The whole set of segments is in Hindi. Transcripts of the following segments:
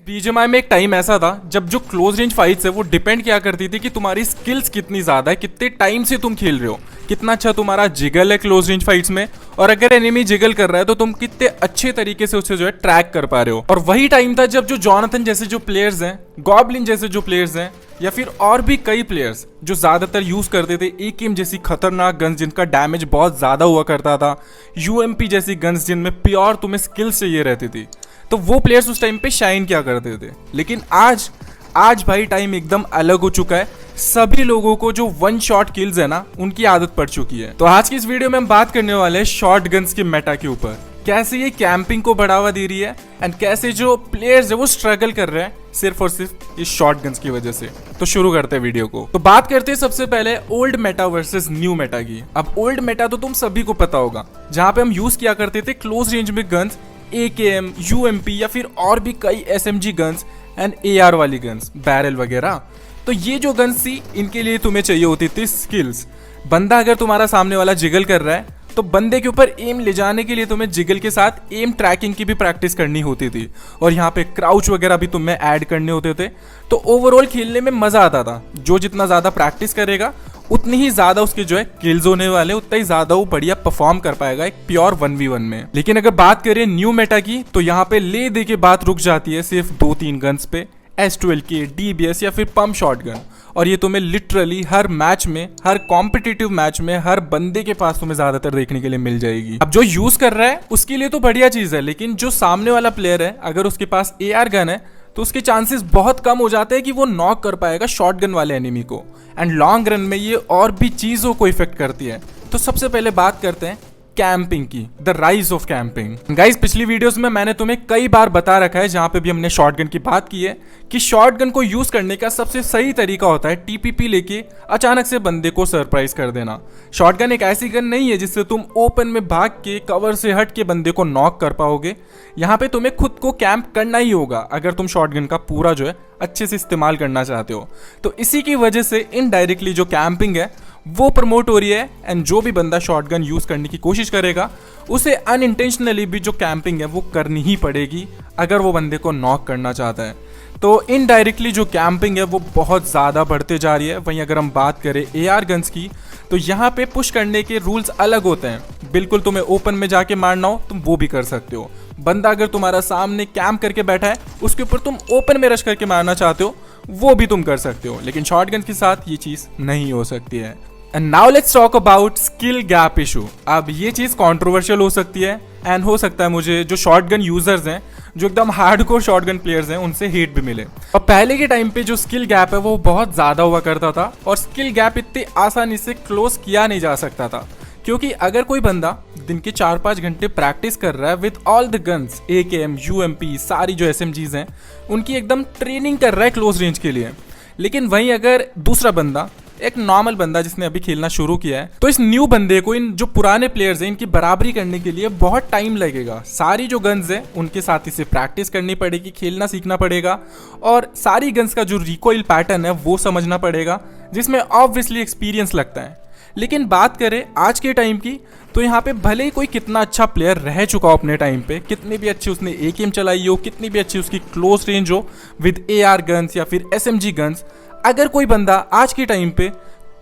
बीजीएमआई में एक टाइम ऐसा था जब जो क्लोज रेंज फाइट्स है वो डिपेंड क्या करती थी कि तुम्हारी स्किल्स कितनी ज्यादा है, कितने टाइम से तुम खेल रहे हो, कितना अच्छा तुम्हारा जिगल है क्लोज रेंज फाइट्स में, और अगर एनिमी जिगल कर रहा है तो तुम कितने अच्छे तरीके से उसे जो है ट्रैक कर पा रहे हो। और वही टाइम था जब जो जॉनथन जैसे जो प्लेयर्स हैं, गॉबलिन जैसे जो प्लेयर्स हैं, या फिर और भी कई प्लेयर्स जो ज्यादातर यूज करते थे एकेएम जैसी खतरनाक गन्स जिनका डैमेज बहुत ज्यादा हुआ करता था, यूएमपी जैसी गन्स जिनमें प्योर तुम्हें स्किल्स चाहिए रहती थी, तो वो प्लेयर्स उस टाइम पे शाइन क्या करते थे। लेकिन आज भाई टाइम एकदम अलग हो चुका है। सभी लोगों को जो वन शॉट किल्स है ना, उनकी आदत पड़ चुकी है। तो आज की इस वीडियो में हम बात करने वाले हैं शॉर्ट गन्स के मेटा के ऊपर, कैसे ये कैंपिंग को बढ़ावा दे रही है एंड कैसे जो प्लेयर्स है वो स्ट्रगल कर रहे हैं सिर्फ और सिर्फ इस शॉर्ट गन्स की वजह से। तो शुरू करते हैं वीडियो को। तो बात करते हैं सबसे पहले old Meta versus new Meta की। अब ओल्ड मेटा तो तुम सभी को पता होगा, जहां पे हम यूज किया करते थे क्लोज रेंज में गन्स, एकेएम, यूएमपी या फिर और भी कई एसएमजी गन्स एंड एआर वाली गन्स, बैरल वगैरह। तो ये जो गन्स थी इनके लिए तुम्हें चाहिए होती थी स्किल्स। बंदा अगर तुम्हारा सामने वाला जिगल कर रहा है तो बंदे के ऊपर एम ले जाने के लिए तुम्हें जिगल के साथ एम ट्रैकिंग की भी प्रैक्टिस करनी होती थी, और यहाँ पे क्राउच वगैरह भी तुम्हें ऐड करने होते थे। तो ओवरऑल खेलने में मजा आता था। जो जितना ज्यादा प्रैक्टिस करेगा उतनी ही ज्यादा उसके जो है किल्स होने वाले, उतना ही ज्यादा वो बढ़िया परफॉर्म कर पाएगा एक प्योर 1v1 में। लेकिन अगर बात करें न्यू मेटा की तो यहाँ पे ले दे के बात रुक जाती है सिर्फ 2-3 गन्स पे, S12K, DBS या फिर पंप शॉटगन। और ये तुम्हें लिटरली हर मैच में, हर कॉम्पिटिटिव मैच में, हर बंदे के पास तुम्हें ज्यादातर देखने के लिए मिल जाएगी। अब जो यूज कर रहा है उसके लिए तो बढ़िया चीज है, लेकिन जो सामने वाला प्लेयर है अगर उसके पास AR गन है तो उसके चांसेस बहुत कम हो जाते हैं कि वो नॉक कर पाएगा शॉटगन वाले एनिमी को। एंड लॉन्ग रन में ये और भी चीजों को इफेक्ट करती है। तो सबसे पहले बात करते हैं कैंपिंग की, the rise of camping. Guys पिछली वीडियोस में मैंने तुम्हें कई बार बता रखा है, जहां पे भी हमने शॉटगन की बात की है, कि शॉटगन को यूज करने का सबसे सही तरीका होता है टीपीपी लेके अचानक से बंदे को सरप्राइज कर देना। शॉटगन एक ऐसी गन नहीं है जिससे तुम ओपन में भाग के कवर से हट के बंदे को नॉक कर पाओगे। यहाँ पे तुम्हें खुद को कैंप करना ही होगा अगर तुम शॉटगन का पूरा जो है अच्छे से इस्तेमाल करना चाहते हो। तो इसी की वजह से इनडायरेक्टली जो कैंपिंग है वो प्रमोट हो रही है, एंड जो भी बंदा शॉटगन यूज करने की कोशिश करेगा उसे अनइंटेंशनली भी जो कैंपिंग है वो करनी ही पड़ेगी अगर वो बंदे को नॉक करना चाहता है। तो इनडायरेक्टली जो कैंपिंग है वो बहुत ज़्यादा बढ़ते जा रही है। वहीं अगर हम बात करें AR गन्स की तो यहाँ पे पुश करने के रूल्स अलग होते हैं। बिल्कुल तुम्हें ओपन में जाके मारना हो तुम वो भी कर सकते हो। बंदा अगर तुम्हारा सामने कैंप करके बैठा है उसके ऊपर तुम ओपन में रश करके मारना चाहते हो वो भी तुम कर सकते हो, लेकिन शॉटगन के साथ ये चीज़ नहीं हो सकती है। And now let's talk about skill gap issue. अब ये चीज़ कंट्रोवर्शियल हो सकती है एंड हो सकता है मुझे जो शॉटगन यूजर्स हैं, जो एकदम हार्डकोर शॉटगन प्लेयर्स हैं, उनसे हेट भी मिले। और पहले के टाइम पे जो स्किल गैप है वो बहुत ज़्यादा हुआ करता था, और स्किल गैप इतनी आसानी से क्लोज किया नहीं जा सकता था, क्योंकि अगर कोई बंदा दिन के 4-5 घंटे प्रैक्टिस कर रहा है with all the guns, AKM, UMP, सारी जो SMGs हैं, उनकी एकदम ट्रेनिंग कर रहा है क्लोज रेंज के लिए। लेकिन वहीं अगर दूसरा बंदा, एक नॉर्मल बंदा जिसने अभी खेलना शुरू किया है, तो इस न्यू बंदे को इन जो पुराने प्लेयर्स हैं इनकी बराबरी करने के लिए बहुत टाइम लगेगा। सारी जो गन्स हैं उनके साथ इसे प्रैक्टिस करनी पड़ेगी, खेलना सीखना पड़ेगा, और सारी गन्स का जो रिकॉइल पैटर्न है वो समझना पड़ेगा, जिसमें ऑब्वियसली एक्सपीरियंस लगता है। लेकिन बात करें आज के टाइम की तो यहाँ पे भले ही कोई कितना अच्छा प्लेयर रह चुका हो अपने टाइम पे, कितनी भी अच्छी उसने AKM चलाई हो, कितनी भी अच्छी उसकी क्लोज रेंज हो विद AR गन्स या फिर SMG गन्स, अगर कोई बंदा आज के टाइम पे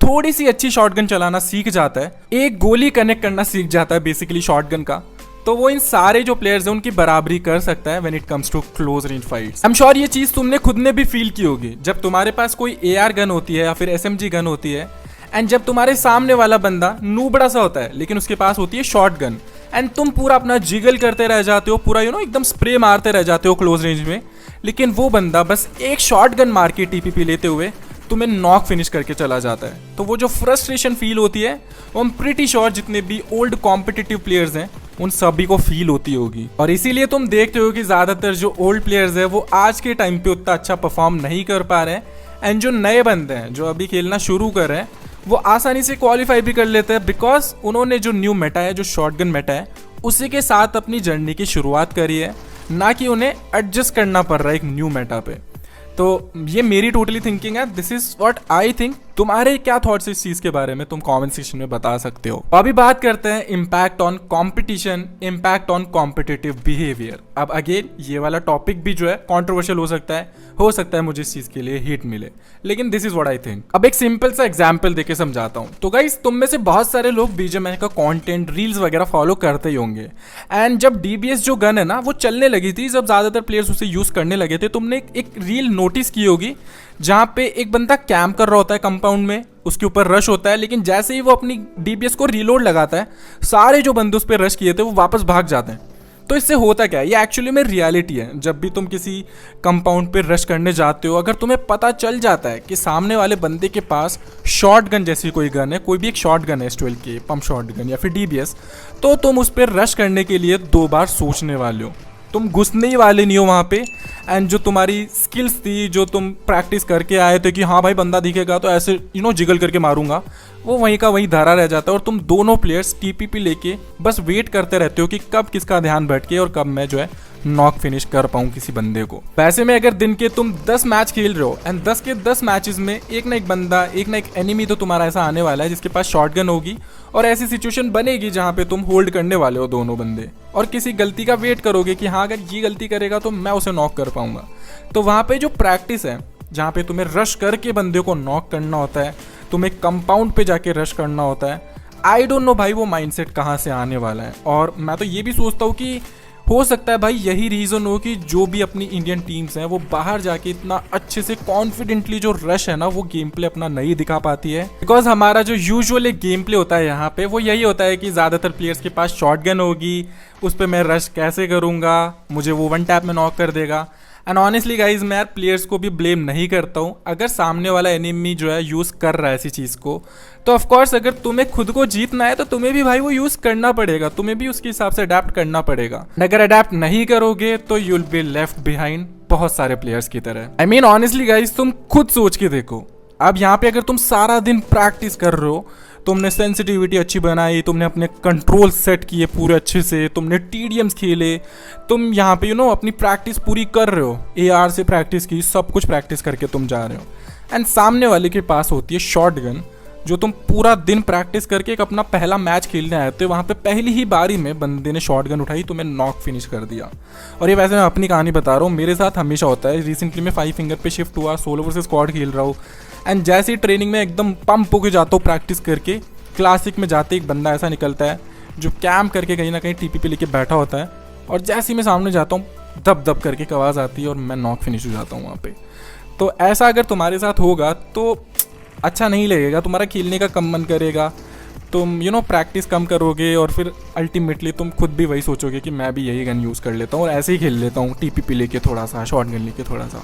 थोड़ी सी अच्छी शॉटगन चलाना सीख जाता है, एक गोली कनेक्ट करना सीख जाता है बेसिकली शॉटगन का, तो वो इन सारे जो प्लेयर्स हैं उनकी बराबरी कर सकता है when it comes to close range fights. I am sure ये चीज़ तुमने खुद ने भी फील की होगी जब तुम्हारे पास कोई AR गन होती है या फिर SMG गन होती है, एंड जब तुम्हारे सामने वाला बंदा नूबड़ा सा होता है लेकिन उसके पास होती है शॉर्ट गन, एंड तुम पूरा अपना जिगल करते रह जाते हो, पूरा एकदम स्प्रे मारते रह जाते हो क्लोज रेंज में, लेकिन वो बंदा बस एक शॉर्ट गन मार के टीपीपी लेते हुए तुम्हें नॉक फिनिश करके चला जाता है। तो वो जो फ्रस्ट्रेशन फील होती है वो हम प्रीटी श्योर जितने भी ओल्ड कॉम्पिटिटिव प्लेयर्स हैं उन सभी को फील होती होगी। और इसीलिए तुम देखते हो कि ज़्यादातर जो ओल्ड प्लेयर्स हैं वो आज के टाइम पे उतना अच्छा परफॉर्म नहीं कर पा रहे हैं, एंड जो नए बंदे हैं जो अभी खेलना शुरू कर रहे हैं वो आसानी से क्वालिफाई भी कर लेते हैं, बिकॉज उन्होंने जो न्यू मेटा है, जो शॉटगन मेटा है, उसी के साथ अपनी जर्नी की शुरुआत करी है, ना कि उन्हें एडजस्ट करना पड़ रहा है एक न्यू मेटा पे। तो ये मेरी टोटली थिंकिंग है, this is what I think. तुम्हारे क्या थॉट्स इस चीज के बारे में तुम कमेंट सेक्शन में बता सकते हो। अभी बात करते हैं impact on competition, impact on competitive behaviour. अब अगेन ये वाला टॉपिक भी जो है कंट्रोवर्शियल हो सकता है मुझे इस चीज के लिए हिट मिले, लेकिन this is what I think. अब एक सिंपल सा एग्जांपल देके समझाता हूँ। तो गाइस तुम में से बहुत सारे लोग बीजीएमआई का कंटेंट रील्स वगैरह फॉलो करते ही होंगे, एंड जब डीबीएस जो गन है ना वो चलने लगी थी, जब ज्यादातर प्लेयर्स उसे यूज करने लगे थे, तुमने एक रील नोटिस की होगी जहाँ पे एक बंदा कैंप कर रहा होता है कंपाउंड में, उसके ऊपर रश होता है, लेकिन जैसे ही वो अपनी डीबीएस को रीलोड लगाता है, सारे जो बंदे उस पर रश किए थे वो वापस भाग जाते हैं। तो इससे होता क्या है, ये एक्चुअली में रियलिटी है। जब भी तुम किसी कंपाउंड पे रश करने जाते हो, अगर तुम्हें पता चल जाता है कि सामने वाले बंदे के पास शॉर्ट गन जैसी कोई गन है, कोई भी एक शॉर्ट गन है, S12 की पंप शॉर्ट गन या फिर डीबीएस, तो तुम उस पर रश करने के लिए 2 बार सोचने वाले हो। तुम घुसने ही वाले नहीं हो वहाँ पे, एंड जो तुम्हारी स्किल्स थी, जो तुम प्रैक्टिस करके आए थे कि हाँ भाई बंदा दिखेगा तो ऐसे जिगल करके मारूंगा, वो वहीं का वहीं धरा रह जाता है। और तुम दोनों प्लेयर्स टीपीपी लेके बस वेट करते रहते हो कि कब किसका ध्यान भटके और कब मैं जो है नॉक फिनिश कर पाऊँ किसी बंदे को। वैसे में अगर दिन के तुम 10 मैच खेल रहे हो एंड 10 के 10 मैचेस में एक ना एक बंदा, एक ना एक एनिमी तो तुम्हारा ऐसा आने वाला है जिसके पास शॉटगन होगी, और ऐसी सिचुएशन बनेगी जहाँ पे तुम होल्ड करने वाले हो दोनों बंदे, और किसी गलती का वेट करोगे कि हाँ अगर ये गलती करेगा तो मैं उसे नॉक कर पाऊंगा। तो वहाँ पे जो प्रैक्टिस है, जहाँ पे तुम्हें रश करके बंदे को नॉक करना होता है, तुम्हें कंपाउंड पे जाके रश करना होता है, आई डोंट नो भाई वो माइंडसेट कहाँ से आने वाला है। और मैं तो ये भी सोचता हूँ कि हो सकता है भाई यही रीज़न हो कि जो भी अपनी इंडियन टीम्स हैं वो बाहर जाके इतना अच्छे से कॉन्फिडेंटली जो रश है ना वो गेम प्ले अपना नहीं दिखा पाती है। बिकॉज हमारा जो यूजुअल एक गेम प्ले होता है यहाँ पे वो यही होता है कि ज़्यादातर प्लेयर्स के पास शॉटगन होगी, उस पर मैं रश कैसे करूँगा, मुझे वो 1 टैप में नॉक कर देगा। एंड ऑनेस्टली गाइज मैं यार प्लेयर्स को भी ब्लेम नहीं करता हूँ। अगर सामने वाला एनिमी जो है यूज़ कर रहा है ऐसी चीज़ को, तो ऑफकोर्स अगर तुम्हें खुद को जीतना है तो तुम्हें भी भाई वो यूज़ करना पड़ेगा, तुम्हें भी उसके हिसाब से अडेप्ट करना पड़ेगा। अगर अडेप्ट नहीं करोगे तो you will be left behind बहुत सारे प्लेयर्स की तरह। आई मीन ऑनेस्टली गाइज तुम खुद सोच के देखो, अब यहाँ पे अगर तुम सारा दिन प्रैक्टिस कर रहे हो, तुमने सेंसिटिविटी अच्छी बनाई, तुमने अपने कंट्रोल सेट किए पूरे अच्छे से, तुमने टीडीएम्स खेले, तुम यहाँ पे अपनी प्रैक्टिस पूरी कर रहे हो, एआर से प्रैक्टिस की, सब कुछ प्रैक्टिस करके तुम जा रहे हो, एंड सामने वाले के पास होती है शॉटगन जो तुम पूरा दिन प्रैक्टिस करके एक अपना पहला मैच खेलने आए थे, वहाँ पे पहली ही बारी में बंदे ने शॉटगन उठाई, तुम्हें नॉक फिनिश कर दिया। और ये वैसे मैं अपनी कहानी बता रहा हूँ, मेरे साथ हमेशा होता है। रिसेंटली मैं 5 फिंगर पे शिफ्ट हुआ, सोलो वर्सेस स्क्वाड खेल रहा हूँ, एंड जैसे ही ट्रेनिंग में एकदम पंप होके जाता हूँ प्रैक्टिस करके, क्लासिक में जाते एक बंदा ऐसा निकलता है जो कैम्प करके कहीं ना कहीं टीपी लेके बैठा होता है, और जैसे ही मैं सामने जाता हूँ दब दब करके एक आवाज़ आती है और मैं नॉक फिनिश हो जाता हूँ वहाँ पे। तो ऐसा अगर तुम्हारे साथ होगा तो अच्छा नहीं लगेगा, तुम्हारा खेलने का कम मन करेगा, तुम प्रैक्टिस कम करोगे, और फिर अल्टीमेटली तुम खुद भी वही सोचोगे कि मैं भी यही गन यूज़ कर लेता हूँ और ऐसे ही खेल लेता हूँ टीपीपी लेके थोड़ा सा, शॉर्ट गन लेके थोड़ा सा।